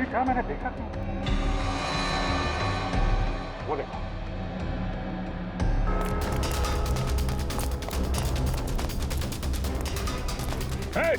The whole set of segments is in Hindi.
ही था, मैंने देखा था। वो देखो। Hey!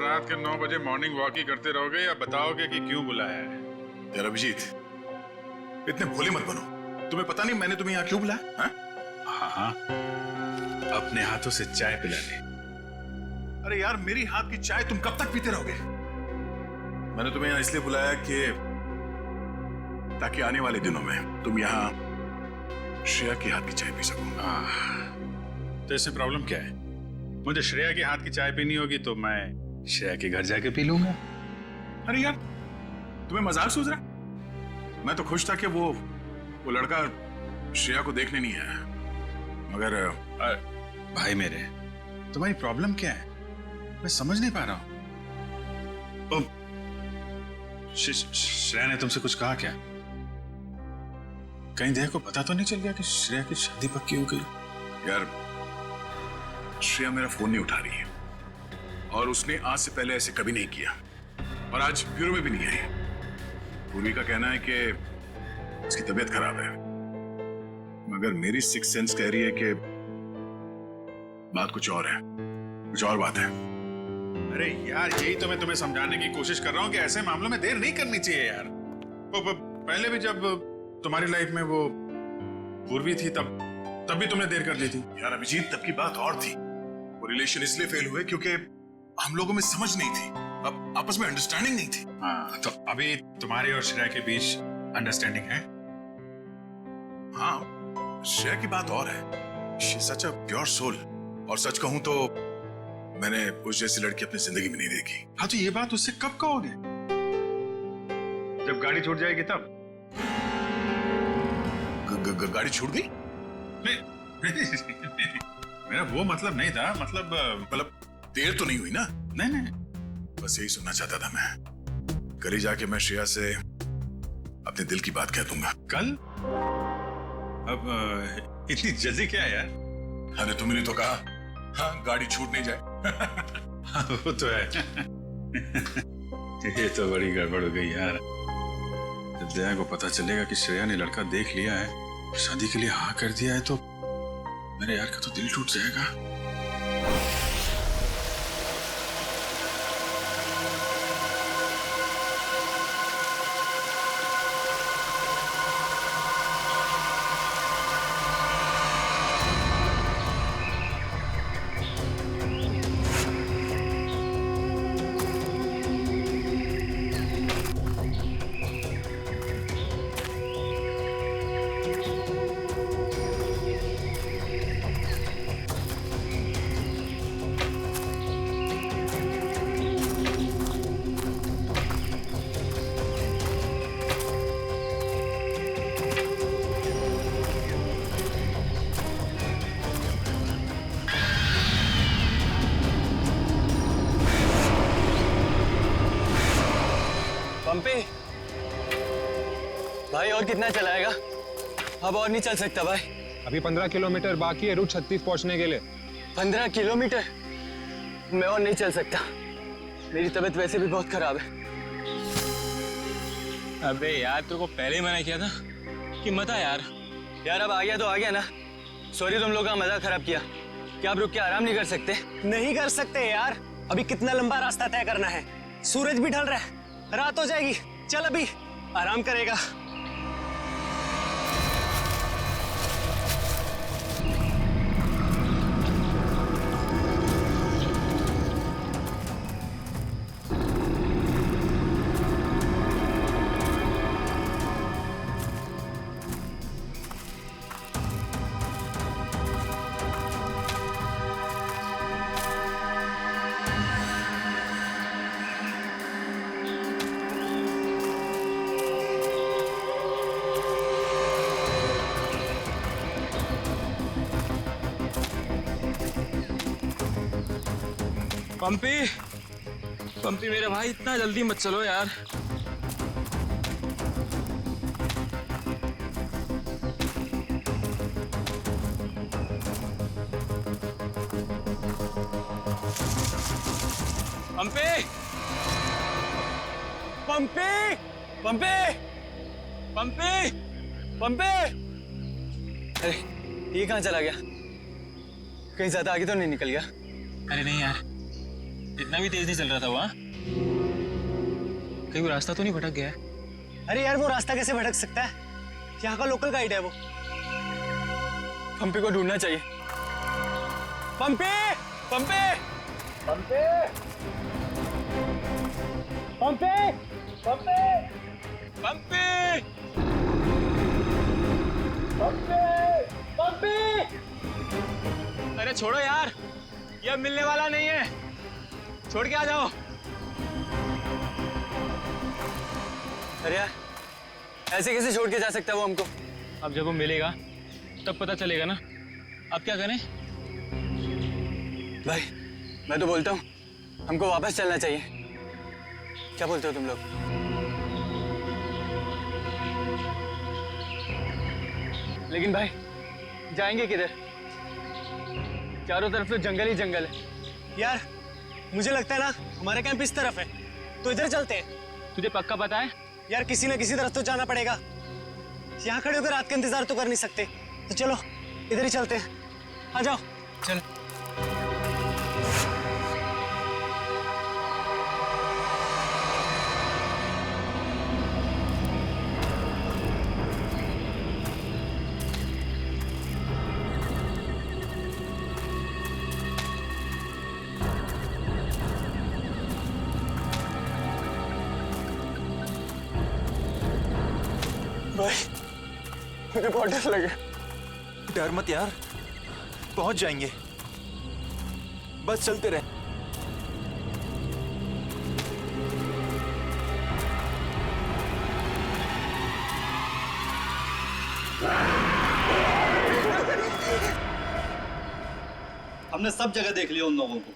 रात के 9 बजे मॉर्निंग वॉक ही करते रहोगे या बताओगे कि क्यों बुलाया है? यार अभिजीत, इतने भोले मत बनो। तुम्हें पता नहीं मैंने तुम्हें यहाँ क्यों बुलाया? हाँ, अपने हाथों से चाय पिलाने। अरे यार, मेरी हाथ की चाय तुम कब तक पीते रहोगे? मैंने तुम्हें यहाँ इसलिए बुलाया कि ताकि आने वाले दिनों में तुम यहाँ श्रेया के हाथ की चाय पी सको। तो इसमें प्रॉब्लम क्या है? मुझे श्रेया के हाथ की चाय पीनी होगी तो मैं श्रेया के घर जाके पी लूंगा। अरे यार, तुम्हें मजाक सूझ रहा है? मैं तो खुश था कि वो लड़का श्रेया को देखने नहीं आया, मगर भाई मेरे, तुम्हारी प्रॉब्लम क्या है? मैं समझ नहीं पा रहा हूं। श्रेया ने तुमसे कुछ कहा क्या? कहीं देह को पता तो नहीं चल गया कि श्रेया की शादी पक्की हो गई? यार, श्रेया मेरा फोन नहीं उठा रही है और उसने आज से पहले ऐसे कभी नहीं किया और आज ब्यूरो में भी नहीं आई। पूर्वी का कहना है कि उसकी तबीयत खराब है, मगर मेरी सिक्स सेंस कह रही है कि बात कुछ और है, कुछ और बात है। अरे यार, यही तो मैं तुम्हें समझाने की कोशिश कर रहा हूँ कि ऐसे मामलों में देर नहीं करनी चाहिए यार। पहले भी जब तुम्हारी लाइफ में वो पूर्वी थी तब भी तुमने देर कर दी थी। यार अभिजीत, तब की बात और थी। वो रिलेशन इसलिए फेल हुए क्योंकि हम लोगों में समझ नहीं थी, अब आपस में अंडरस्टैंडिंग नहीं थी। हाँ, तो अभी तुम्हारे और श्रेया के बीच अंडरस्टैंडिंग है? हाँ, श्रेया की बात और है। She is such a pure soul, और सच कहूं तो मैंने उस जैसी लड़की अपनी जिंदगी में नहीं देखी। हाँ, तो ये बात उससे कब कहोगे? जब गाड़ी छूट जाएगी तब? गाड़ी छूट गई? नहीं, मेरा वो मतलब नहीं था। मतलब देर तो नहीं हुई ना? नहीं, बस यही सुनना चाहता था मैं। कल ही जाके मैं श्रेया से अपने दिल की बात कह दूंगा। कल? अब इतनी जल्दी क्या है यार? अरे तुमने तो कहा, हाँ, गाड़ी छूट नहीं जाए। हाँ, वो तो है। ये तो बड़ी गड़बड़ हो गई यार। जब दया को पता चलेगा कि श्रेया ने लड़का देख लिया है, शादी के लिए हाँ कर दिया है, तो मेरे यार का तो दिल टूट जाएगा। पंपी भाई, और कितना चलाएगा? अब और नहीं चल सकता भाई। अभी 15 किलोमीटर बाकी है रूट 36 पहुंचने के लिए। 15 किलोमीटर? मैं और नहीं चल सकता, मेरी तबीयत वैसे भी बहुत खराब है। अबे यार, तेरे को पहले ही मना किया था कि मत आ यार। यार अब आ गया तो आ गया ना। सॉरी, तुम लोग का मजाक खराब किया। क्या आप रुक के आराम नहीं कर सकते? नहीं कर सकते यार, अभी कितना लंबा रास्ता तय करना है। सूरज भी ढल रहा है, रात हो जाएगी। चल अभी आराम करेगा। पंपी पंपी मेरे भाई, इतना जल्दी मत चलो यार। पंपी पंपी पंपी पंपी पंपी। अरे ये कहाँ चला गया? कहीं ज्यादा आगे तो नहीं निकल गया? अरे नहीं यार, इतना भी तेज नहीं चल रहा था वहाँ। कहीं वो रास्ता तो नहीं भटक गया है? अरे यार वो रास्ता कैसे भटक सकता है? यहाँ का लोकल गाइड है वो। पंपी को ढूंढना चाहिए। पंपी पंपी पंपी पंपी पंपी पंपी पंपी पंपी। अरे छोड़ो यार, ये मिलने वाला नहीं है, छोड़ के आ जाओ। अरे यार ऐसे कैसे छोड़ के जा सकता है वो हमको? अब जब वो मिलेगा तब पता चलेगा ना। अब क्या करें? भाई मैं तो बोलता हूँ हमको वापस चलना चाहिए। क्या बोलते हो तुम लोग? लेकिन भाई जाएंगे किधर? चारों तरफ तो जंगल ही जंगल है। यार मुझे लगता है ना हमारा कैंप इस तरफ है, तो इधर चलते हैं। तुझे पक्का पता है? यार किसी ना किसी तरफ तो जाना पड़ेगा। यहाँ खड़े होकर रात का इंतजार तो कर नहीं सकते, तो चलो इधर ही चलते हैं। आ जाओ। चल। भाई मुझे बहुत डर लगा। डर मत यार, पहुंच जाएंगे, बस चलते रहे। हमने सब जगह देख लिया उन लोगों को,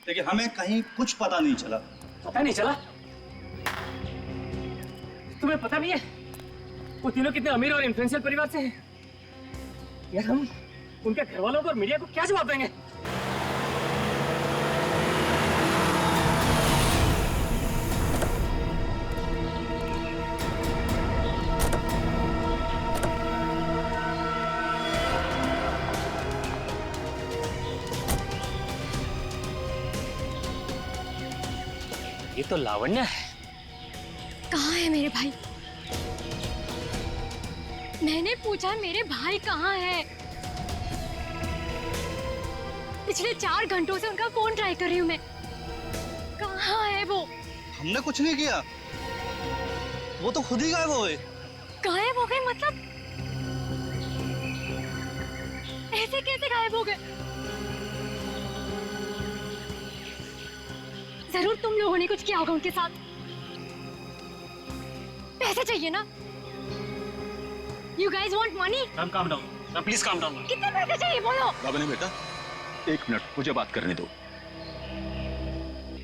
लेकिन हमें कहीं कुछ पता नहीं चला। पता नहीं चला? तुम्हें पता नहीं है वो तीनों कितने अमीर और इन्फ्लुएंशियल परिवार से हैं? यार हम उनके घर वालों को और मीडिया को क्या जवाब देंगे? ये तो लावण्य है। कहाँ है मेरे भाई? मैंने पूछा मेरे भाई कहाँ है? पिछले 4 घंटों से उनका फोन ट्राई कर रही हूँ मैं। कहाँ है वो? हमने कुछ नहीं किया, वो तो खुद ही गायब हो गए। गायब हो गए मतलब? ऐसे कैसे गायब हो गए? जरूर तुम लोगों ने कुछ किया होगा उनके साथ। पैसे चाहिए ना? You guys want money? Calm down. Please calm down. कितने पैसे चाहिए बोलो? बाबा बेटा 1 मिनट मुझे बात करने दो।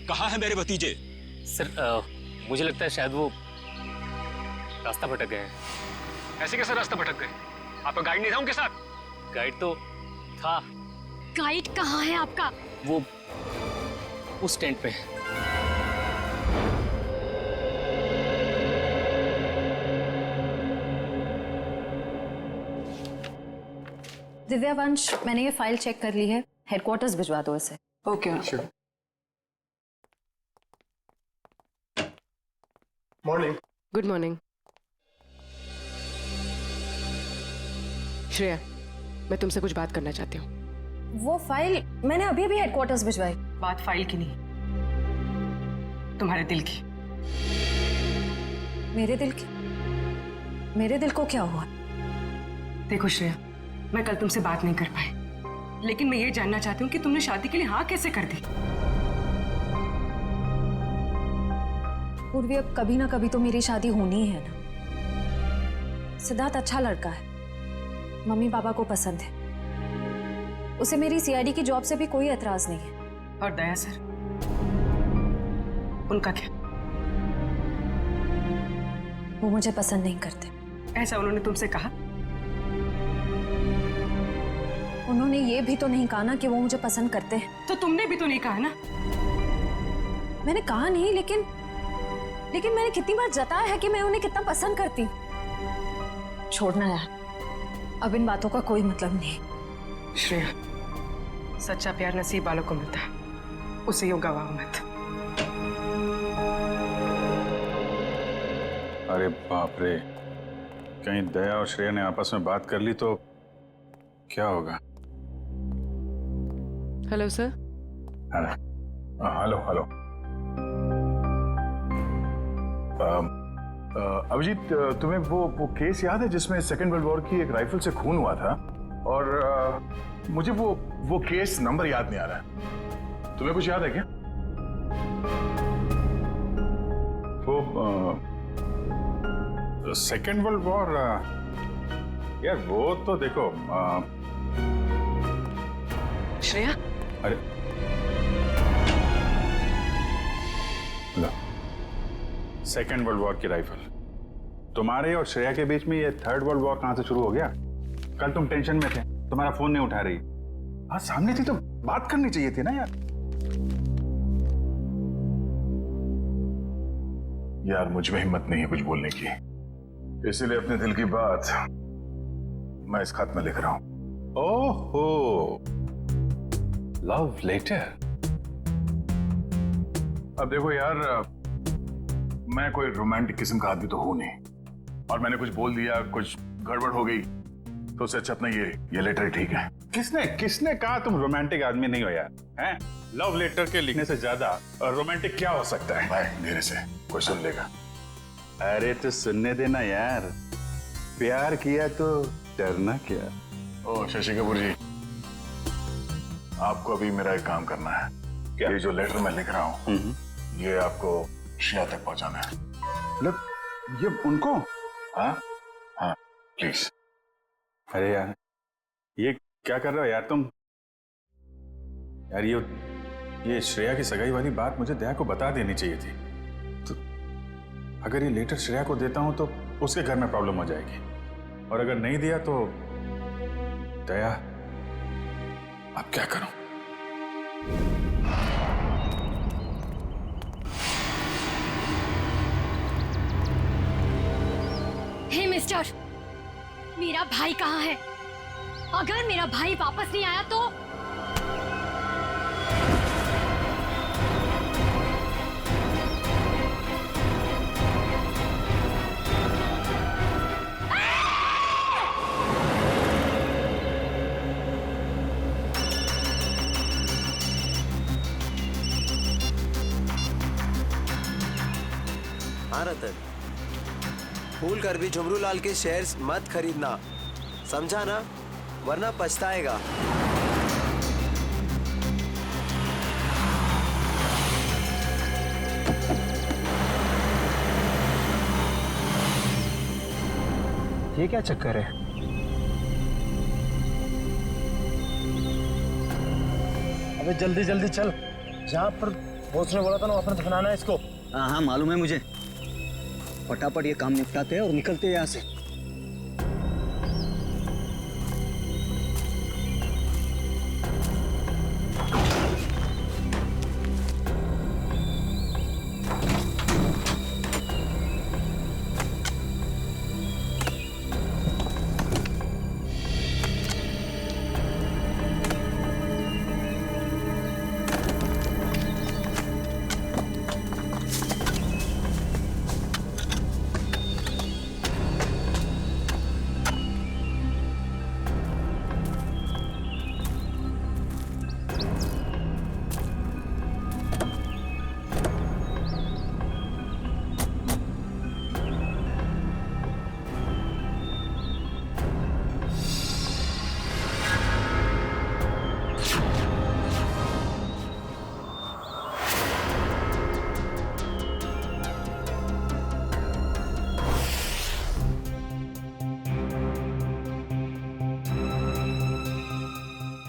कहाँ है मेरे भतीजे? सर मुझे लगता है शायद वो रास्ता भटक गए हैं। ऐसे कैसे रास्ता भटक गए? आपका गाइड नहीं था उनके साथ? गाइड तो था। गाइड कहाँ है आपका? वो उस टेंट पे। दिव्या वंश, मैंने ये फाइल चेक कर ली है, हेडक्वार्टर्स भिजवा दो इसे। Okay morning. Good morning. Shreya, मैं तुमसे कुछ बात करना चाहती हूँ। वो फाइल मैंने अभी अभी हेडक्वार्टर्स भिजवाई। बात फाइल की नहीं, तुम्हारे दिल की। मेरे दिल की? मेरे दिल को क्या हुआ? देखो श्रेया, मैं कल तुमसे बात नहीं कर पाई, लेकिन मैं ये जानना चाहती हूँ कि तुमने शादी के लिए हाँ कैसे कर दी? पूर्वी, अब कभी ना कभी तो मेरी शादी होनी है ना। सिद्धार्थ अच्छा लड़का है, मम्मी पापा को पसंद है, उसे मेरी सीआईडी की जॉब से भी कोई एतराज नहीं है। और दया सर, उनका क्या? वो मुझे पसंद नहीं करते। ऐसा उन्होंने तुमसे कहा? उन्होंने ये भी तो नहीं कहा ना कि वो मुझे पसंद करते हैं। तो तुमने भी तो नहीं कहा ना? मैंने कहा नहीं, लेकिन मैंने कितनी बार जताया है कि मैं उन्हें कितना पसंद करती हूँ। छोड़ना यार, अब इन बातों का कोई मतलब नहीं। श्रेया, सच्चा प्यार नसीब वालों को मिलता है, उसे यूं गवाओ मत। अरे बाप रे, कहीं दया और श्रेया ने आपस में बात कर ली तो क्या होगा? Hello sir. Hello hello. Abhijeet, तुम्हें वो केस याद है जिसमें सेकेंड वर्ल्ड वॉर की एक राइफल से खून हुआ था? और मुझे वो केस नंबर याद नहीं आ रहा है। तुम्हें कुछ याद है क्या? वो सेकेंड वर्ल्ड वॉर, यार वो तो देखो श्रेया। अरे लो, सेकेंड वर्ल्ड वॉर की राइफल। तुम्हारे और श्रेया के बीच में ये थर्ड वर्ल्ड वॉर कहां से शुरू हो गया? कल तुम टेंशन में थे, तुम्हारा फोन नहीं उठा रही। हाँ, सामने थी तो बात करनी चाहिए थी ना यार। यार मुझ में हिम्मत नहीं है कुछ बोलने की, इसीलिए अपने दिल की बात मैं इस खत में लिख रहा हूं। ओहो, लव लेटर। अब देखो यार, मैं कोई रोमांटिक किस्म का आदमी तो हूं नहीं, और मैंने कुछ बोल दिया, कुछ गड़बड़ हो गई, तो उससे अच्छा अपना ये लेटर ठीक है। किसने कहा तुम रोमांटिक आदमी नहीं हो यार? हैं? लव लेटर के लिखने से ज्यादा रोमांटिक क्या हो सकता है? भाई धीरे से, कोई सुन लेगा। अरे तो सुनने देना यार, प्यार किया तो डरना क्या। ओ शशि कपूर जी, आपको अभी मेरा एक काम करना है। क्या? ये जो लेटर मैं लिख रहा हूँ, ये आपको श्रेया तक पहुंचाना है। मतलब ये उनको? हाँ हाँ, प्लीज। अरे यार, ये क्या कर रहे हो यार तुम? यार ये श्रेया की सगाई वाली बात मुझे दया को बता देनी चाहिए थी। तो अगर ये लेटर श्रेया को देता हूं तो उसके घर में प्रॉब्लम हो जाएगी, और अगर नहीं दिया तो दया, अब क्या करूं? हे मिस्टर, मेरा भाई कहाँ है? अगर मेरा भाई वापस नहीं आया तो हाँ रतन, भूल कर भी झुमरू लाल के शेयर्स मत खरीदना, समझा ना? वरना पछताएगा। ये क्या चक्कर है? अबे जल्दी जल्दी चल, जहाँ पर बॉस ने बोला था ना वहाँ पर दफनाना है इसको। हाँ हाँ मालूम है मुझे, फटाफट ये काम निपटाते हैं और निकलते हैं यहाँ से।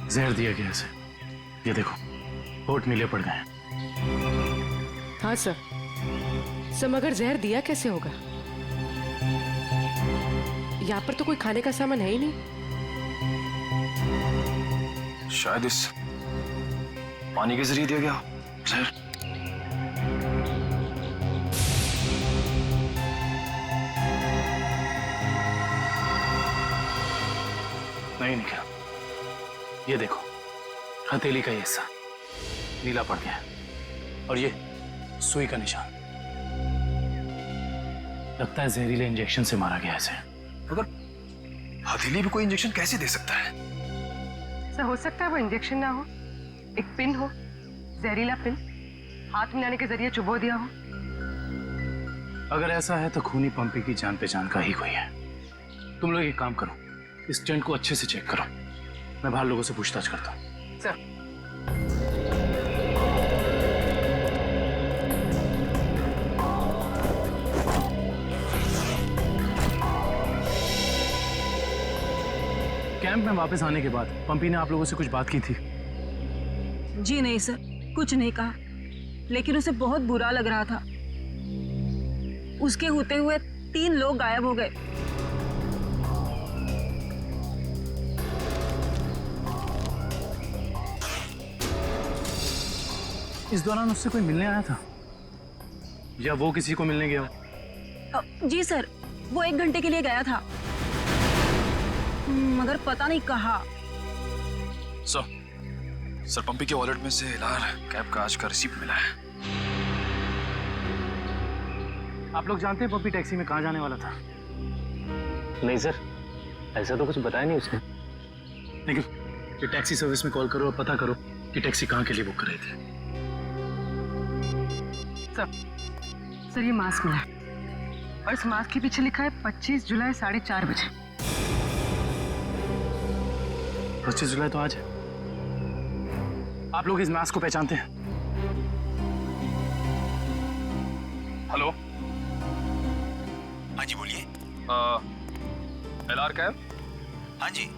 जहर दिया गया इसे, ये देखो रिपोर्ट नीले पड़ गए हैं। हाँ सर, मगर जहर दिया कैसे होगा? यहाँ पर तो कोई खाने का सामान है ही नहीं। शायद इस पानी के जरिए दिया गया जहर। नहीं निकला। ये देखो, हथेली का ये हिस्सा नीला पड़ गया है और ये सुई का निशान। लगता है जहरीले इंजेक्शन से मारा गया इसे। मगर हथेली भी कोई इंजेक्शन कैसे दे सकता है? सर हो सकता है वो इंजेक्शन ना हो, एक पिन हो, जहरीला पिन हाथ में लाने के जरिए चुबो दिया हो। अगर ऐसा है तो खूनी पंपी की जान पहचान का ही कोई है। तुम लोग एक काम करो, इस टेंट को अच्छे से चेक करो। मैं बाहर लोगों से पूछताछ करता हूँ। सर कैंप में वापस आने के बाद पंपी ने आप लोगों से कुछ बात की थी? जी नहीं सर, कुछ नहीं कहा, लेकिन उसे बहुत बुरा लग रहा था। उसके होते हुए 3 लोग गायब हो गए। इस दौरान उससे कोई मिलने आया था या वो किसी को मिलने गया हो? जी सर, वो 1 घंटे के लिए गया था, मगर पता नहीं कहाँ। सर पंपी के वॉलेट में से लाल कैब का आज का रिसीप्ट मिला है। आप लोग जानते हैं पंपी टैक्सी में कहाँ जाने वाला था? नहीं सर, ऐसा तो कुछ बताया नहीं उसने। लेकिन ये टैक्सी सर्विस में कॉल करो और पता करो कि टैक्सी कहाँ के लिए बुक कर रहे थे। सर ये मास्क मिला और इस मास्क के पीछे लिखा है 25 जुलाई 4:30 बजे। 25 जुलाई तो आज है। आप लोग इस मास्क को पहचानते हैं? हेलो, हाँ जी बोलिए। LR cab? हाँ जी।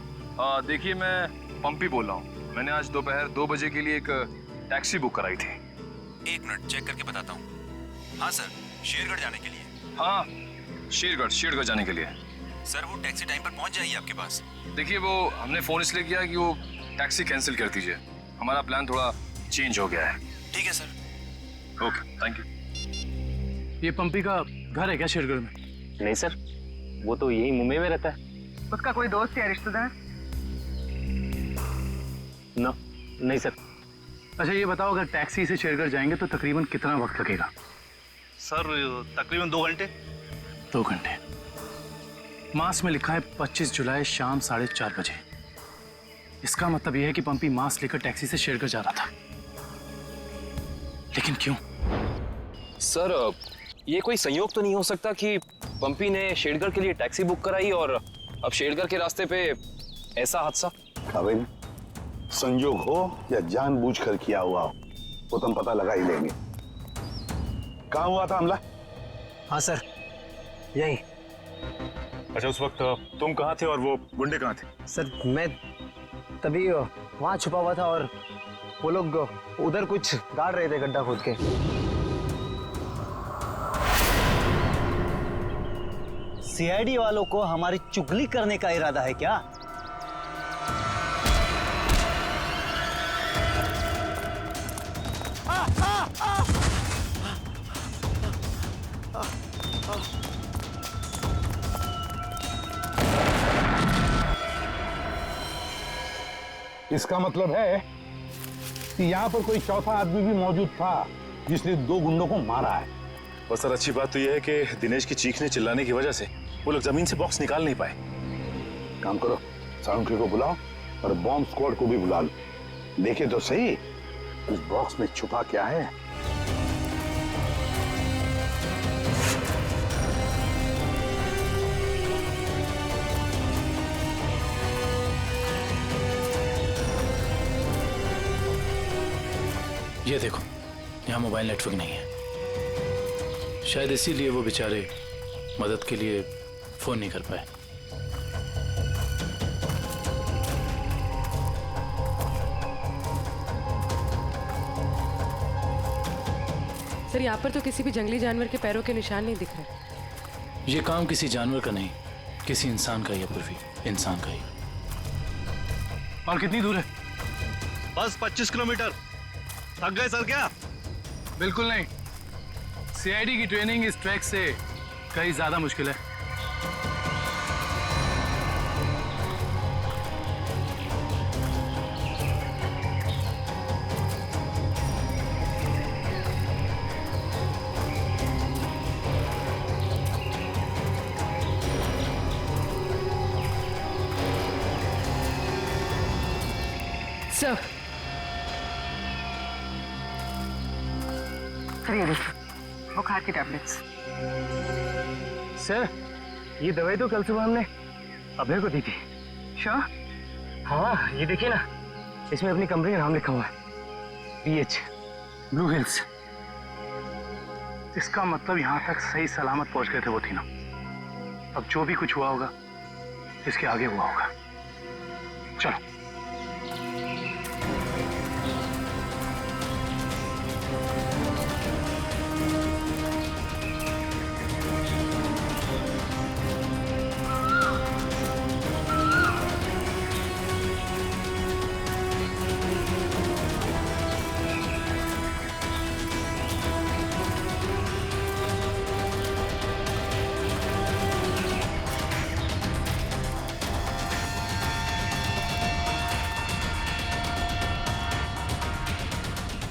देखिए मैं पंपी बोल रहा हूँ। मैंने आज दोपहर 2 बजे के लिए एक टैक्सी बुक कराई थी। 1 मिनट चेक करके बताता हूँ। हाँ सर, शेरगढ़ जाने के लिए। हाँ, शेरगढ़ जाने के लिए। सर वो टैक्सी टाइम पर पहुँच जाएगी आपके पास। देखिए वो हमने फोन इसलिए किया कि वो टैक्सी कैंसिल कर दीजिए, हमारा प्लान थोड़ा चेंज हो गया है। ठीक है सर। Okay, thank you. ये पंपी का घर है क्या शेरगढ़ में? नहीं सर, वो तो यही मुंबई में रहता है। उसका कोई दोस्त या रिश्तेदार? नहीं सर। अच्छा ये बताओ, अगर टैक्सी से शेरगढ़ जाएंगे तो तकरीबन कितना वक्त लगेगा? सर तकरीबन 2 घंटे। 2 घंटे। मास में लिखा है 25 जुलाई शाम 4:30 बजे। इसका मतलब यह है कि पंपी मास लेकर टैक्सी से शेरगढ़ जा रहा था। लेकिन क्यों? सर ये कोई संयोग तो नहीं हो सकता कि पंपी ने शेरगढ़ के लिए टैक्सी बुक कराई और अब शेरगढ़ के रास्ते पे ऐसा हादसा? काबिल, संयोग हो या जानबूझकर किया हुआ हो, वो तुम पता लगा ही लेंगे। कहाँ हुआ था हमला? हाँ सर, यही। अच्छा उस वक्त तुम कहाँ थे और वो गुंडे कहाँ थे? सर मैं तभी वहाँ छुपा हुआ था और वो लोग उधर कुछ गाड़ रहे थे गड्ढा खोद के। सीआईडी वालों को हमारी चुगली करने का इरादा है क्या? इसका मतलब है कि यहाँ पर कोई चौथा आदमी भी मौजूद था जिसने 2 गुंडों को मारा है। और सर अच्छी बात तो यह है कि दिनेश की चीखने चिल्लाने की वजह से वो लोग जमीन से बॉक्स निकाल नहीं पाए। काम करो, साउंड्री को बुलाओ और बॉम्ब स्क्वाड को भी बुला लो। देखे तो सही उस बॉक्स में छुपा क्या है। ये देखो, यहाँ मोबाइल नेटवर्क नहीं है। शायद इसीलिए वो बेचारे मदद के लिए फोन नहीं कर पाए। मगर यहाँ पर तो किसी भी जंगली जानवर के पैरों के निशान नहीं दिख रहे। ये काम किसी जानवर का नहीं, किसी इंसान का ही है पूर्वी, इंसान का ही। और कितनी दूर है? बस 25 किलोमीटर। थक गए सर क्या? बिल्कुल नहीं। सीआईडी की ट्रेनिंग इस ट्रैक से कहीं ज्यादा मुश्किल है। सर, ये देखिए बुखार की टैबलेट्स। सर, ये दवाई तो कल सुबह हमने अभय को दी थी। श्योर? हाँ, ये देखिए ना, इसमें अपनी कंपनी का नाम लिखा हुआ है, BH ब्लू हिल्स। इसका मतलब यहाँ तक सही सलामत पहुंच गए थे वो तीनों। अब जो भी कुछ हुआ होगा इसके आगे हुआ होगा। चलो।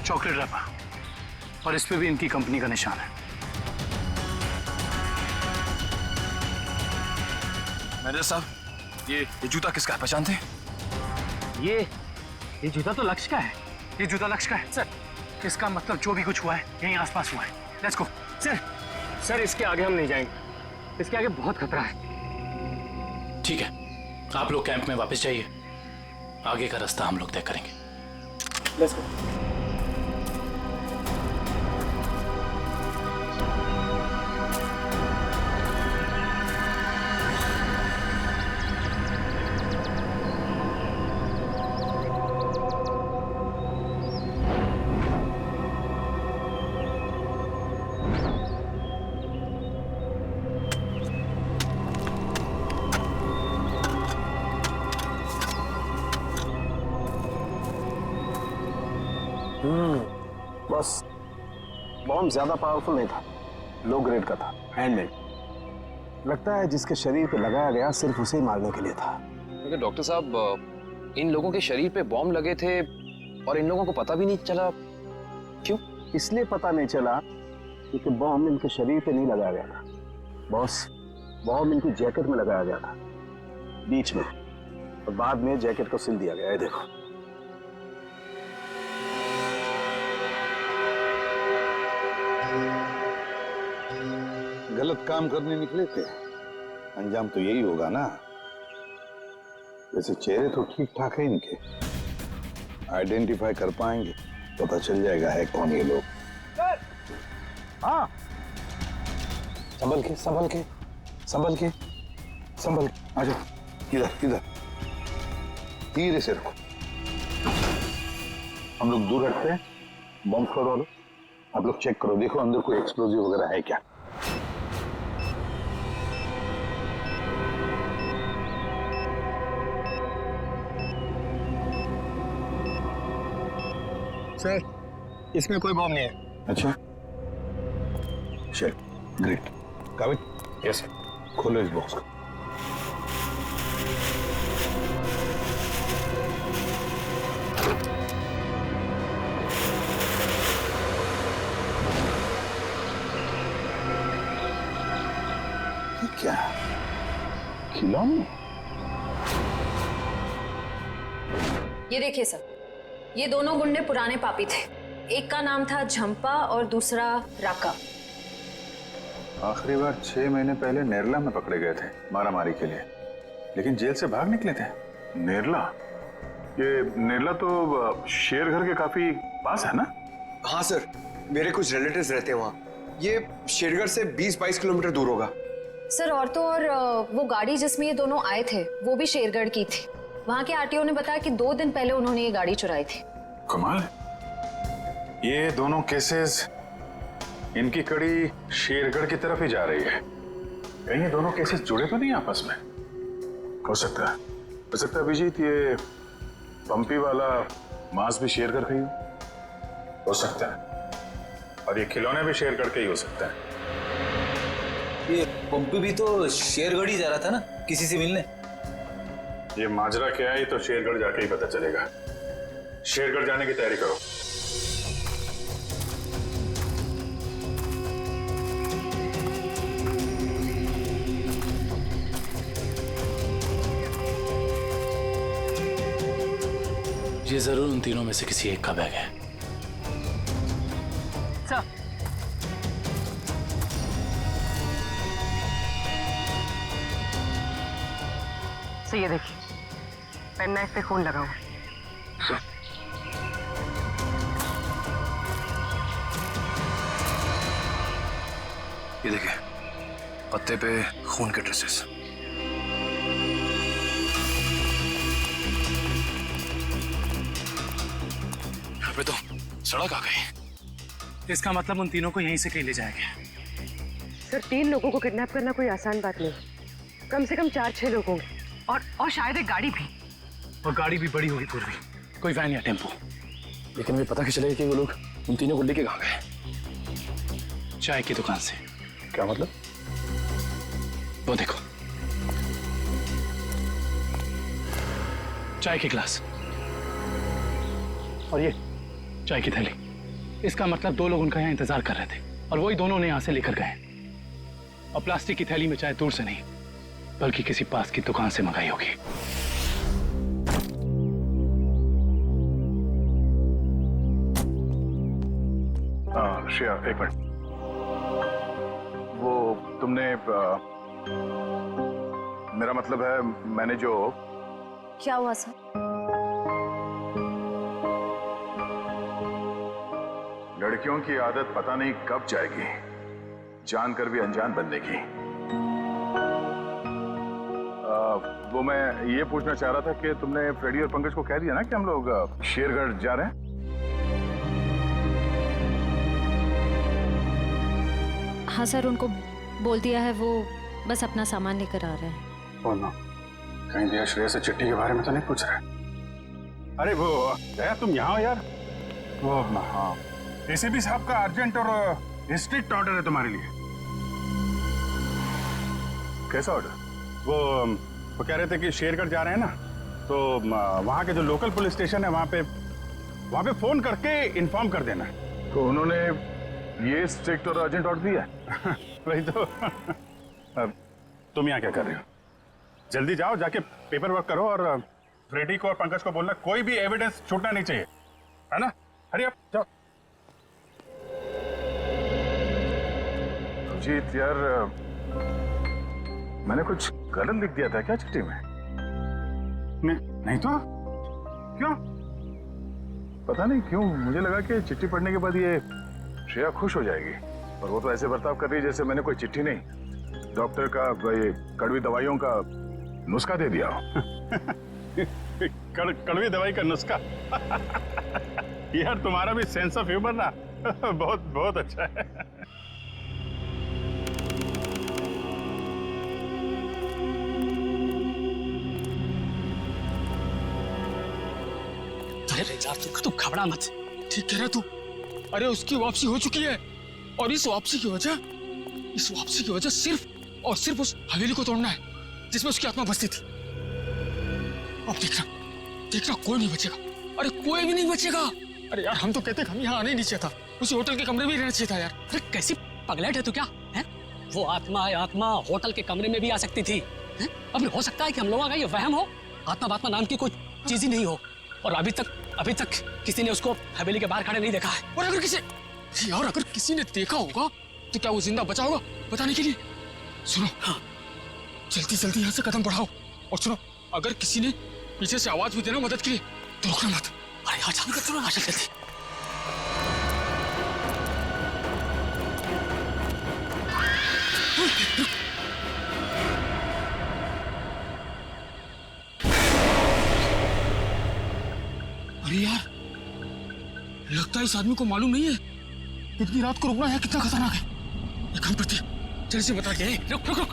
चॉकलेट रैपर और इस पे भी इनकी कंपनी का निशान है। मैनेजर साहब, ये जूता किसका है, पहचानते हैं? ये जूता तो लक्ष्य का है। ये जूता लक्ष्य का है? सर, इसका मतलब जो भी कुछ हुआ है यहीं आसपास हुआ है। Let's go. सर, इसके आगे हम नहीं जाएंगे। इसके आगे बहुत खतरा है। ठीक है, आप लोग कैंप में वापस जाइए। आगे का रास्ता हम लोग तय करेंगे। Let's go. बस बॉम्ब ज्यादा पावरफुल नहीं था, लो ग्रेड का था, हैंडमेड। लगता है जिसके शरीर पे लगाया गया सिर्फ उसे ही मारने के लिए था। लेकिन डॉक्टर साहब, इन लोगों के शरीर पे बॉम्ब लगे थे और इन लोगों को पता भी नहीं चला। क्यों? इसलिए पता नहीं चला क्योंकि बॉम्ब इनके शरीर पे नहीं लगाया गया था बॉस। बॉम्ब इनकी जैकेट में लगाया गया था, बीच में, और बाद में जैकेट को सिल दिया गया है। देखो, गलत काम करने निकले थे, अंजाम तो यही होगा ना। वैसे चेहरे तो ठीक ठाक है इनके, आइडेंटिफाई कर पाएंगे, पता चल जाएगा है कौन ये लोग। हाँ, संभल के संभल के संभल के संभल के आ जाओ। इधर इधर, धीरे से रखो। हम लोग दूर हटते हैं, बॉम्ब स्क्वाड वालों आप लोग चेक करो, देखो अंदर कोई एक्सप्लोजिव वगैरह है क्या। सर, इसमें कोई बॉम्ब नहीं है। अच्छा, चल, ग्रेट। काबिल? Yes sir. खोलो इस बॉक्स को। ये क्या? खिलौने? ये देखिए सर, ये दोनों गुंडे पुराने पापी थे। एक का नाम था झंपा और दूसरा राका। आखिरी बार 6 महीने पहले नेरला में पकड़े गए थे मारामारी के लिए, लेकिन जेल से भाग निकले थे। नेरला? ये नेरला तो शेरघर के काफी पास है ना? हाँ सर, मेरे कुछ रिलेटिव्स रहते हैं वहाँ। ये शेरघर से 20-22 किलोमीटर दूर होगा। सर, और तो और वो गाड़ी जिसमें ये दोनों आए थे वो भी शेरगढ़ की थी। वहाँ के आरटीओ ने बताया कि 2 दिन पहले उन्होंने ये गाड़ी चुराई थी। कमाल, ये दोनों केसेस इनकी कड़ी शेरगढ़ की तरफ ही जा रही है। कहीं ये दोनों केसेस जुड़े तो नहीं आपस में? हो सकता है अभिजीत, ये पंपी वाला मांस भी शेरगढ़ का ही हो सकता है, और ये खिलौने भी शेरगढ़ के ही हो सकता है। ये पंपी भी तो शेरगढ़ ही जा रहा था ना किसी से मिलने। ये माजरा क्या है तो शेरगढ़ जाके ही पता चलेगा। शेरगढ़ जाने की तैयारी करो। ये जरूर उन तीनों में से किसी एक का बैग है। सर, ये देखिए, पेन नाइफ पे खून लगा हुआ। ये देखिए, पत्ते पे खून के ट्रेसेस। यहाँ पे तो सड़क आ गई। इसका मतलब उन तीनों को यहीं से कहीं ले जाया गया। सर, 3 लोगों को किडनैप करना कोई आसान बात नहीं। कम से कम 4-6 लोग होंगे, और शायद एक गाड़ी भी। और गाड़ी भी बड़ी होगी पूर्वी, कोई वैन या टेम्पो। लेकिन मुझे पता कैसे चलेगा कि वो लोग उन तीनों को लेके कहाँ गए? चाय की दुकान से। क्या मतलब? वो देखो, चाय के गिलास और ये चाय की थैली। इसका मतलब 2 लोग उनका यहाँ इंतजार कर रहे थे और वही दोनों ने यहाँ से लेकर गए। और प्लास्टिक की थैली में चाय दूर से नहीं बल्कि किसी पास की दुकान से मंगाई होगी। श्रेया, एक मिनट। वो तुमने मेरा मतलब है, मैंने जो... क्या हुआ सर? लड़कियों की आदत पता नहीं कब जाएगी, जानकर भी अनजान बनने की। वो मैं ये पूछना चाह रहा था कि तुमने फ्रेडी और पंकज को कह दिया ना कि हम लोग शेरगढ़ जा रहे हैं? हाँ सर, उनको बोल दिया है, वो बस अपना सामान लेकर आ रहे हैं। ओ नो, कहीं दिया श्रेया से चिट्ठी के बारे में तो नहीं पूछ रहे? अरे वो दया, तुम यहाँ हो यार। वो हाँ, एसीपी साहब का अर्जेंट और स्ट्रिक्ट ऑर्डर है तुम्हारे लिए। कैसा ऑर्डर? वो कह रहे थे कि शेरगढ़ जा रहे हैं ना, तो वहाँ के जो लोकल पुलिस स्टेशन है वहाँ पे फोन करके इन्फॉर्म कर देना। तो उन्होंने ये स्ट्रिक्ट और अर्जेंट ऑर्डर दिया है? वही तो। तुम यहाँ क्या कर रहे हो? जल्दी जाओ, जाके पेपर वर्क करो और फ्रेडी को और पंकज को बोलना कोई भी एविडेंस छूटना नहीं चाहिए, है ना? हरी अप, जाओ। जीत यार, मैंने कुछ गलत लिख दिया था क्या चिट्ठी में? नहीं तो क्यों? पता नहीं क्यों मुझे लगा कि चिट्ठी पढ़ने के बाद ये श्रेया खुश हो जाएगी, और वो तो ऐसे बर्ताव कर रही है जैसे मैंने कोई चिट्ठी नहीं, डॉक्टर का ये कड़वी दवाइयों का नुस्खा दे दिया हो। कड़वी दवाई का नुस्खा? यार तुम्हारा भी सेंस ऑफ ह्यूमर ना बहुत बहुत अच्छा है। अरे यार तू घबरा मत, ठीक कह रहा तू। अरे उसकी वापसी हो चुकी है, और इस वापसी की वजह सिर्फ और सिर्फ उस हवेली को तोड़ना है जिसमें उसकी आत्मा बसती थी। अब देखना कोई नहीं बचेगा। अरे कोई भी नहीं बचेगा। अरे यार हम तो कहते हम यहाँ आने ही नहीं चाहिए था, उसी होटल के कमरे में ही रहना चाहिए था यार। अरे कैसी पगलेट है तू क्या है? वो आत्मा होटल के कमरे में भी आ सकती थी। अब हो सकता है कि हम लोगों का ये वहम हो, आत्मा नाम की कोई चीज ही नहीं हो, और अभी तक किसी ने उसको हवेली के बाहर खड़े नहीं देखा है। और अगर किसी ने देखा होगा तो क्या वो जिंदा बचा होगा बताने के लिए? सुनो, हाँ, जल्दी यहाँ से कदम बढ़ाओ, और सुनो, अगर किसी ने पीछे से आवाज भी देना मदद के लिए तो रुकना मत। अरे यहाँ जल्दी कर, सुनो जल्दी। अरे यार, लगता है इस आदमी को मालूम नहीं है इतनी रात को रुकना है कितना खतरनाक है। एक काम करते जल्दी से बता के। रुक रुक रुक।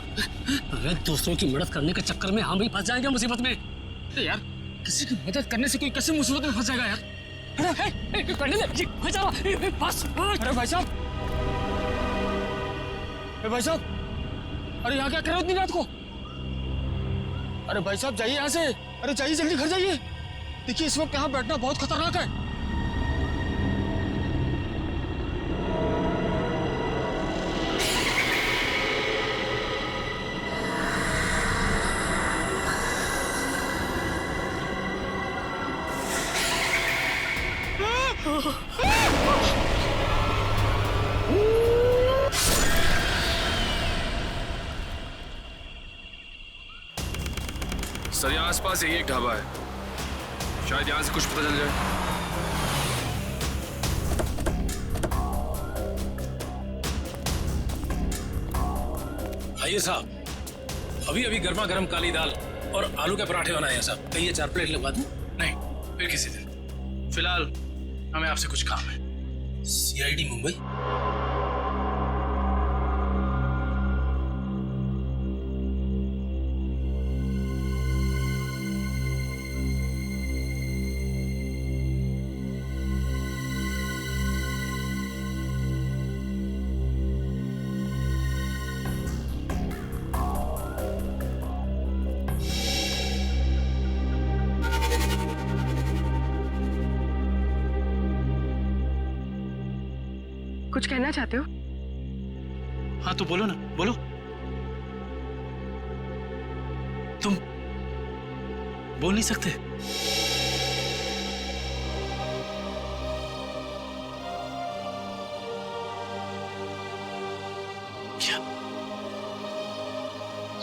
अरे दूसरों की मदद करने के चक्कर में हम भी फंस जाएंगे मुसीबत में। अरे यार किसी की मदद करने से कोई कैसे मुसीबत में फंस जाएगा यार। अरे भाई साहब, बस। अरे भाई साहब, अरे भाई साहब, अरे यहाँ क्या कर रहे हो इतनी रात को? अरे भाई साहब जाइए यहाँ से। अरे जाइए जल्दी घर जाइए। देखिए इस वक्त यहाँ बैठना बहुत खतरनाक है। सर यहाँ आसपास यही एक ढाबा है, शायद यहाँ से कुछ पता चल जाए। आइए साहब, अभी अभी गर्मा गर्म काली दाल और आलू के पराठे बनाए हैं साहब। कहिए 4 प्लेट लगवा दूं? नहीं, फिर किसी दिन। फिलहाल हमें आपसे कुछ काम है। CID मुंबई? कुछ कहना चाहते हो? हाँ तो बोलो ना, बोलो। तुम बोल नहीं सकते? क्या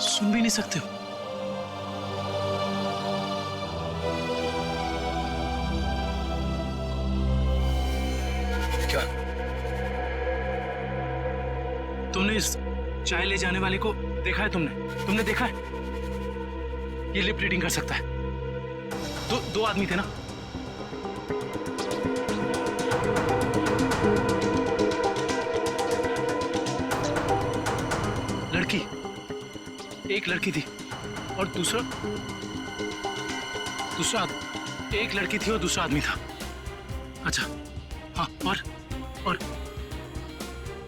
सुन भी नहीं सकते हो? क्या? तुमने इस चाय ले जाने वाले को देखा है? तुमने देखा है? ये लिप रीडिंग कर सकता है। दो आदमी थे ना? लड़की, एक लड़की थी और दूसरा एक लड़की थी और दूसरा आदमी था। अच्छा हाँ, और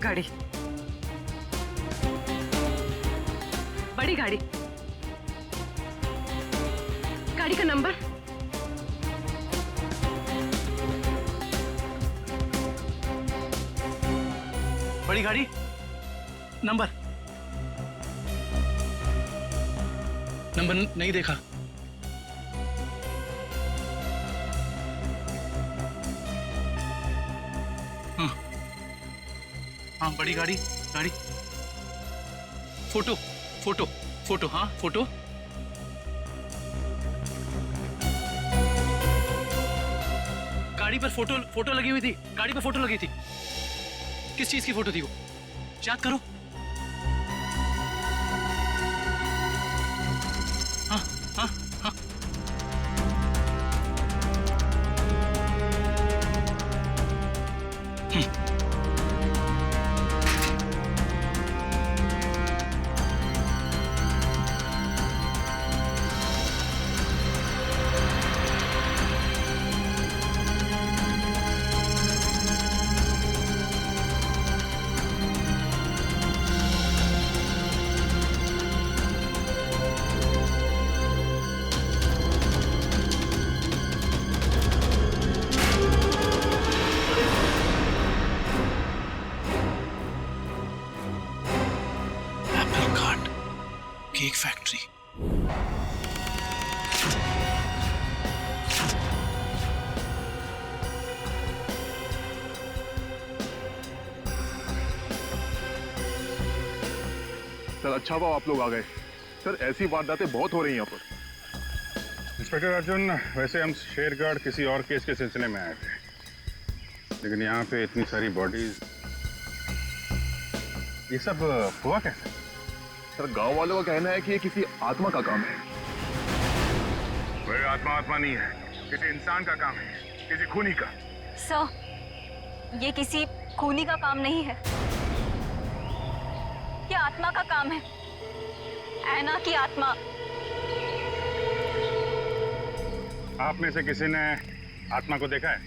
गाड़ी, बड़ी गाड़ी, गाड़ी का नंबर? बड़ी गाड़ी, नंबर नहीं देखा। हाँ बड़ी गाड़ी, फोटो, हाँ फोटो। गाड़ी पर फोटो लगी हुई थी, गाड़ी पर फोटो लगी थी। किस चीज की फोटो थी वो? याद करो। हाँ हाँ हाँ। Cake factory. सर अच्छा हुआ आप लोग आ गए। सर ऐसी वारदातें बहुत हो रही हैं यहाँ पर। इंस्पेक्टर अर्जुन, वैसे हम शेरगढ़ किसी और केस के सिलसिले में आए थे, लेकिन यहाँ पे इतनी सारी बॉडीज, ये सब हुआ कैसे? सर गांव वालों का कहना है कि ये किसी आत्मा का काम है। कोई आत्मा नहीं है, किसी इंसान का काम है, किसी खूनी का। सर, ये किसी खूनी का काम नहीं है, ये आत्मा का काम है, ऐना की आत्मा। आप में से किसी ने आत्मा को देखा है?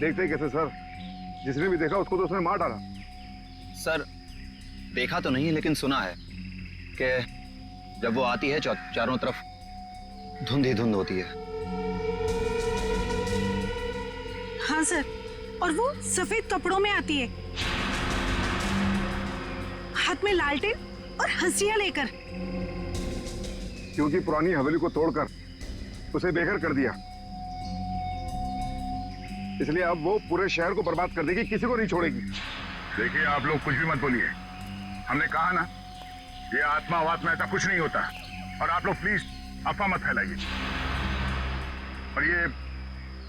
देखते कैसे सर, जिसने भी देखा उसको तो उसने मार डाला। सर देखा तो नहीं, लेकिन सुना है कि जब वो आती है चारों तरफ धुंध ही धुंध होती है। हाँ सर, और वो सफेद कपड़ों में आती है, हाथ में लालटेन और हंसिया लेकर। क्योंकि पुरानी हवेली को तोड़कर उसे बेघर कर दिया, इसलिए अब वो पूरे शहर को बर्बाद कर देगी, किसी को नहीं छोड़ेगी। देखिए आप लोग कुछ भी मत बोलिए, हमने कहा ना ये आत्मा वात्मा ऐसा कुछ नहीं होता। और आप लोग प्लीज अफवाह मत फैलाइए। और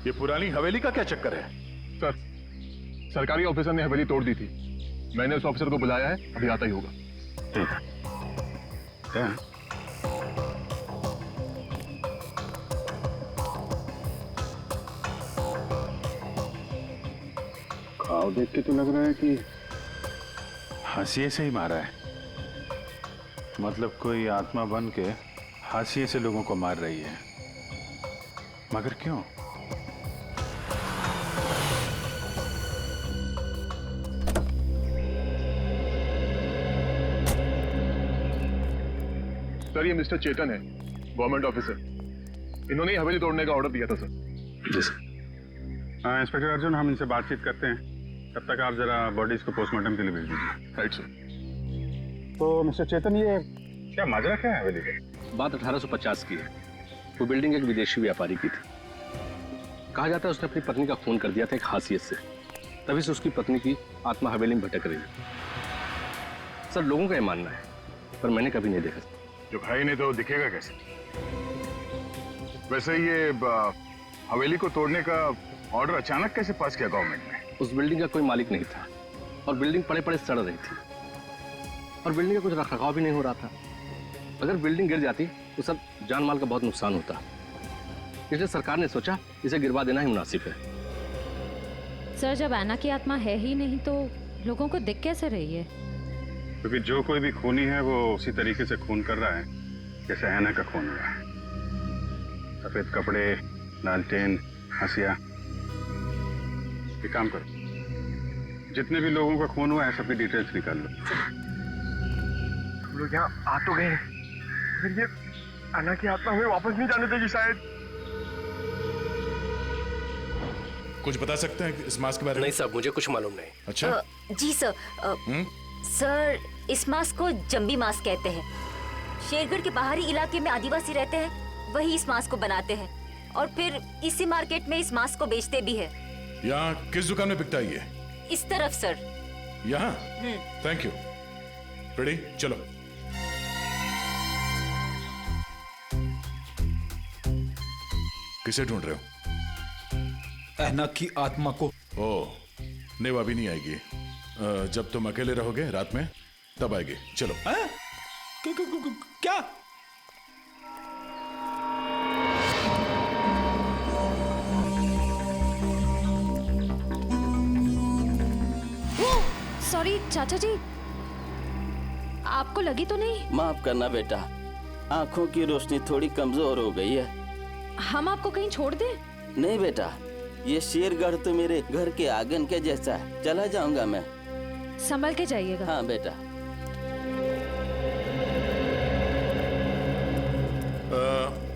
ये पुरानी हवेली का क्या चक्कर है? सर सरकारी ऑफिसर ने हवेली तोड़ दी थी, मैंने उस ऑफिसर को बुलाया है, अभी आता ही होगा। घाव देख के तो लग रहा है कि हाशिए से ही मारा है। मतलब कोई आत्मा बन के हाशिए से लोगों को मार रही है, मगर क्यों? सर ये मिस्टर चेतन है, गवर्नमेंट ऑफिसर, इन्होंने ही हवेली तोड़ने का ऑर्डर दिया था सर। जी सर। इंस्पेक्टर अर्जुन, हम इनसे बातचीत करते हैं, तब तक आप जरा बॉडीज को पोस्टमार्टम के लिए भेज दीजिए। Right sir. तो मिस्टर चेतन, ये क्या माजरा क्या है हवेली का? बात 1850 की है। वो बिल्डिंग एक विदेशी व्यापारी की थी। कहा जाता है उसने अपनी पत्नी का खून कर दिया था एक हासियत से, तभी से उसकी पत्नी की आत्मा हवेली में भटक रही है। सर लोगों का ये मानना है, पर मैंने कभी नहीं देखा। जो भाई ने तो दिखेगा कैसे? वैसे ये हवेली को तोड़ने का ऑर्डर अचानक कैसे पास किया गवर्नमेंट ने? उस बिल्डिंग का कोई मालिक नहीं था और बिल्डिंग पड़े पड़े सड़ रही थी और बिल्डिंग का कुछ रखरखाव भी नहीं हो रहा था। अगर बिल्डिंग गिर जाती तो सब जान माल का बहुत नुकसान होता, इसलिए सरकार ने सोचा इसे गिरवा देना ही मुनासिब है। सर जब ऐना की आत्मा है ही नहीं तो लोगों को दिख कैसे रही है? क्योंकि जो कोई भी खूनी है वो उसी तरीके से खून कर रहा है जैसे ऐना का खून हो रहा है। सफेद कपड़े, लालटेन, हंसिया। एक काम करो, जितने भी लोगों का खून हुआ है सबकी डिटेल्स निकाल लो। हम लोग यहाँ आ तो गए, फिर ये ऐना की आत्मा हमें वापस नहीं जाने देगी शायद। कुछ बता सकते हैं इस मास्क के बारे में? नहीं साहब, मुझे कुछ मालूम नहीं। अच्छा जी सर। सर इस मास्क को जंबी मास्क कहते हैं। शेरगढ़ के बाहरी इलाके में आदिवासी रहते हैं, वही इस मास्क को बनाते हैं और फिर इसी मार्केट में इस मास्क को बेचते भी है। यहाँ किस दुकान में बिकता है ये? इस तरफ सर। यहाँ? Thank you. रेडी, चलो। किसे ढूंढ रहे हो? ऐना की आत्मा को। ओह, नहीं वो अभी नहीं आएगी। जब तुम अकेले रहोगे रात में तब आएगी। चलो। क्या? सॉरी चाचा जी, आपको लगी तो नहीं? माफ करना बेटा, आंखों की रोशनी थोड़ी कमजोर हो गई है। हम आपको कहीं छोड़ दें? नहीं बेटा, ये शेरगढ़ तो मेरे घर के आंगन के जैसा है, चला जाऊंगा मैं। संभल के जाइएगा। हाँ बेटा।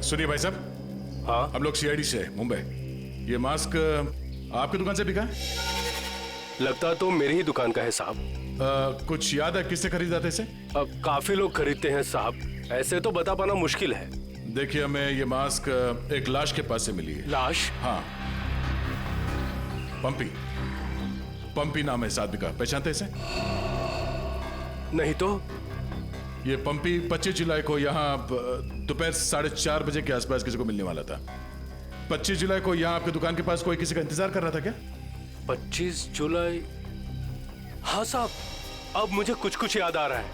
सुनिए भाई साहब। हाँ, हम लोग सीआईडी से मुंबई। ये मास्क आपकी दुकान से बिका? लगता तो मेरी ही दुकान का है साहब। कुछ याद है किससे खरीदा था इसे? काफी लोग खरीदते हैं साहब, ऐसे तो बता पाना मुश्किल है। देखिए, हमें ये मास्क एक लाश के पास से मिली है। लाश? हाँ, पंपी। पंपी नाम है इस आदमी का, पहचानते इसे? नहीं तो। ये पंपी 25 जुलाई को यहाँ दोपहर 4:30 बजे के आसपास किसी को मिलने वाला था। 25 जुलाई को यहाँ आपकी दुकान के पास कोई किसी का इंतजार कर रहा था क्या? 25 जुलाई? हाँ साहब, अब मुझे कुछ कुछ याद आ रहा है।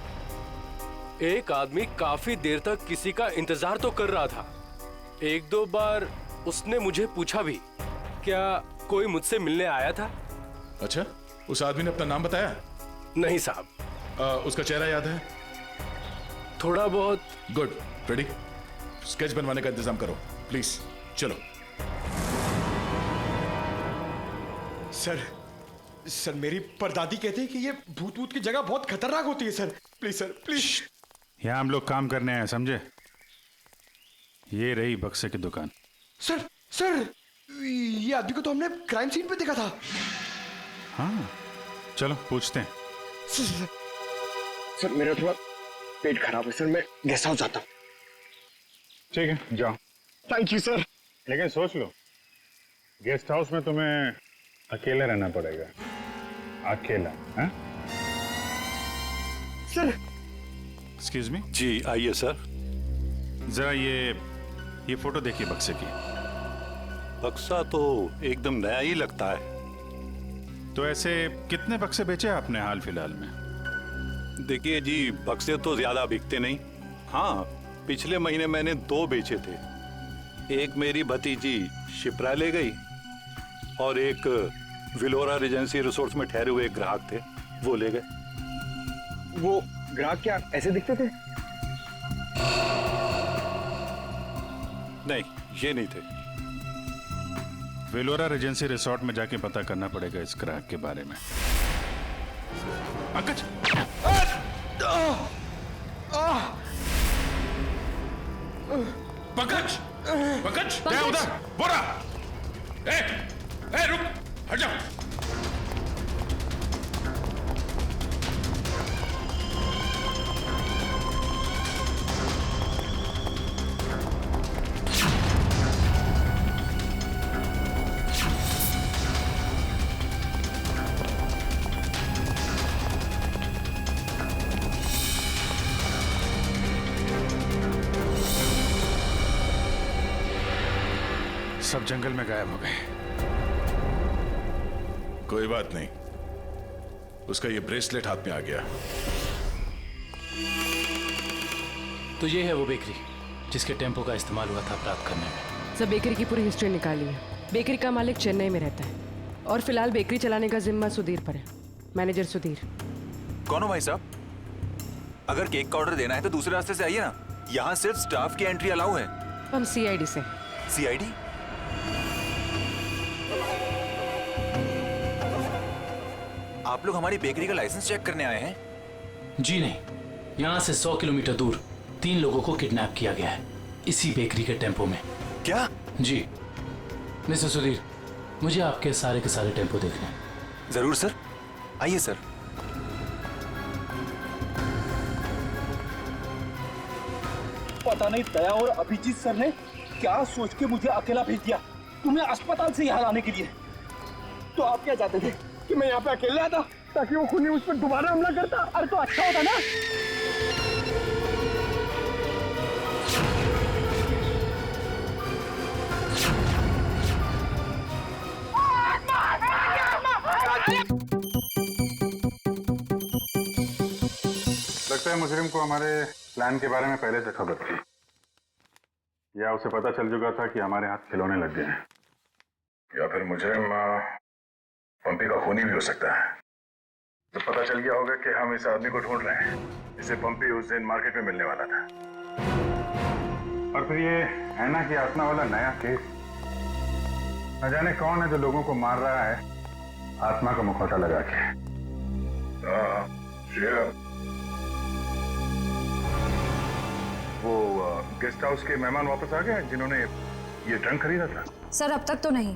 एक आदमी काफी देर तक किसी का इंतजार तो कर रहा था। एक दो बार उसने मुझे पूछा भी, क्या कोई मुझसे मिलने आया था। अच्छा, उस आदमी ने अपना नाम बताया? नहीं साहब। उसका चेहरा याद है? थोड़ा बहुत। गुड। रेडी? स्केच बनवाने का इंतजाम करो प्लीज। चलो। सर मेरी परदादी कहती है कि ये भूत भूत की जगह बहुत खतरनाक होती है सर। Please sir, please. यहाँ हम लोग काम करने आए, समझे? ये रही बक्से की दुकान। सर ये आदमी को तो हमने क्राइम सीन पे देखा था। हाँ, चलो पूछते हैं। सर मेरा थोड़ा पेट खराब है सर, मैं गेस्ट हाउस जाता हूँ। ठीक है, जाओ। Thank you sir. लेकिन सोच लो, गेस्ट हाउस में तुम्हें अकेला रहना पड़ेगा। अकेला, हैं? सर। Excuse me. जी आइए सर। जरा ये फोटो देखिए बक्से की। बक्सा तो एकदम नया ही लगता है। तो ऐसे कितने बक्से बेचे आपने हाल फिलहाल में? देखिए जी, बक्से तो ज्यादा बिकते नहीं। हाँ, पिछले महीने मैंने 2 बेचे थे। एक मेरी भतीजी शिप्रा ले गई और एक विलोरा रेजेंसी रिसोर्ट्स में ठहरे हुए एक ग्राहक थे, वो ले गए। वो ग्राहक क्या ऐसे दिखते थे? नहीं, ये नहीं थे। विलोरा रेजेंसी रिसोर्ट में जाके पता करना पड़ेगा इस ग्राहक के बारे में। पंकज! पंकज! पंकज! क्या उधर? बोरा! रुक! हट जाओ! सब जंगल में गायब हो गए। कोई बात नहीं, उसका ये ब्रेसलेट हाथ में आ गया। तो ये है वो बेकरी जिसके टेम्पो का इस्तेमाल हुआ था अपराध करने में। सब बेकरी की पूरी हिस्ट्री निकाली है। बेकरी का मालिक चेन्नई में रहता है और फिलहाल बेकरी चलाने का जिम्मा सुधीर पर है। मैनेजर सुधीर। कौन हो भाई साहब? अगर केक का ऑर्डर देना है तो दूसरे रास्ते से आइए ना, यहाँ सिर्फ स्टाफ की एंट्री अलाउ है। हम सीआईडी से। सीआईडी? आप लोग हमारी बेकरी का लाइसेंस चेक करने आए हैं? जी नहीं, यहाँ से 100 किलोमीटर दूर 3 लोगों को किडनैप किया गया है, इसी बेकरी के टेम्पो में। क्या? जी मिस्टर सुधीर, मुझे आपके सारे के सारे टेम्पो देखने हैं। जरूर सर, आइए सर। पता नहीं दया और अभिजीत सर ने क्या सोच के मुझे अकेला भेज दिया तुम्हें अस्पताल से यहाँ लाने के लिए। तो आप क्या चाहते थे कि मैं यहाँ पे अकेले आता ताकि वो खूनी उस पर दोबारा हमला करता? अरे तो अच्छा होता ना। लगता है मुजरिम को हमारे प्लान के बारे में पहले से खबर थी, या उसे पता चल चुका था कि हमारे हाथ खिलौने लग गए हैं, या फिर मुजरिम पंपी का खूनी भी हो सकता है। तो पता चल गया होगा कि हम इस आदमी को ढूंढ रहे हैं जिसे पंपी उस दिन मार्केट में मिलने वाला था। और फिर ये ऐना की आत्मा वाला नया केस, न जाने कौन है जो लोगों को मार रहा है आत्मा का मुखौटा लगा के। वो गेस्ट हाउस के मेहमान वापस आ गए जिन्होंने ये ट्रंक खरीदा था? सर अब तक तो नहीं,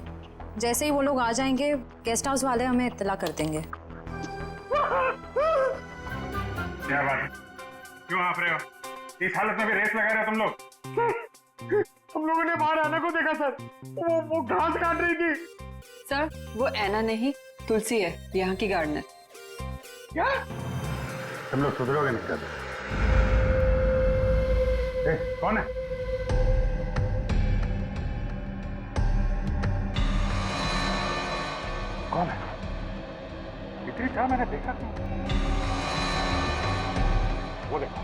जैसे ही वो लोग आ जाएंगे गेस्ट हाउस वाले हमें इत्तला कर देंगे। क्या बात, क्यों आप रहे हो? इस हालत में भी रेस लगा रहे हो तुम लोग? हम लोगों ने बाहर आना को देखा सर, वो घास काट रही थी। सर वो ऐना नहीं, तुलसी है, यहाँ की गार्डनर। क्या? तुम लोग सुधरोगे नहीं कर? कौन है? कौन है? इतनी चाह मैंने देखा क्यों? वो देखो।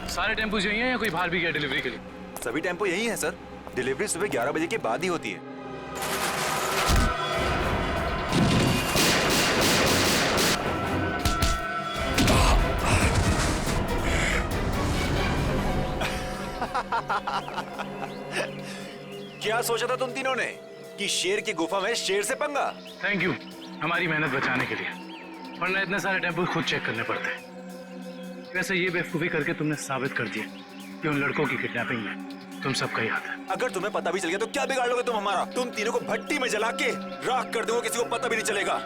सारे टेम्पो यही हैं या कोई बाहर भी गया डिलीवरी के लिए? सभी टेम्पो यही हैं सर। डिलीवरी सुबह 11 बजे के बाद ही होती है। क्या सोचा था तुम तीनों ने कि शेर की गुफा में शेर से पंगा? थैंक यू हमारी मेहनत बचाने के लिए, वरना इतने सारे टेम्पो खुद चेक करने पड़ते। वैसे ये बेवकूफी करके तुमने साबित कर दिया कि उन लड़कों की किडनैपिंग में तुम सबका ही हाथ है। अगर तुम्हें पता भी चल गया तो क्या बिगाड़ लोगे तुम हमारा? तुम तीनों को भट्टी में जला के राख कर दोगे, किसी को पता भी नहीं चलेगा।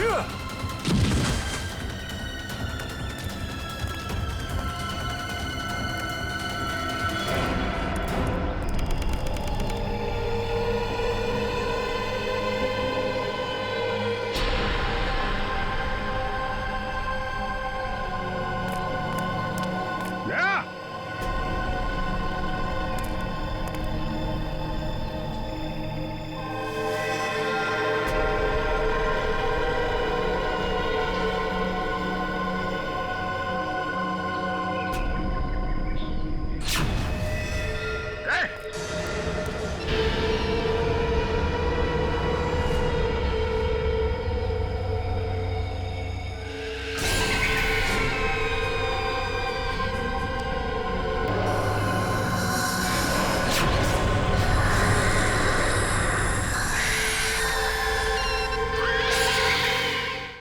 Yeah!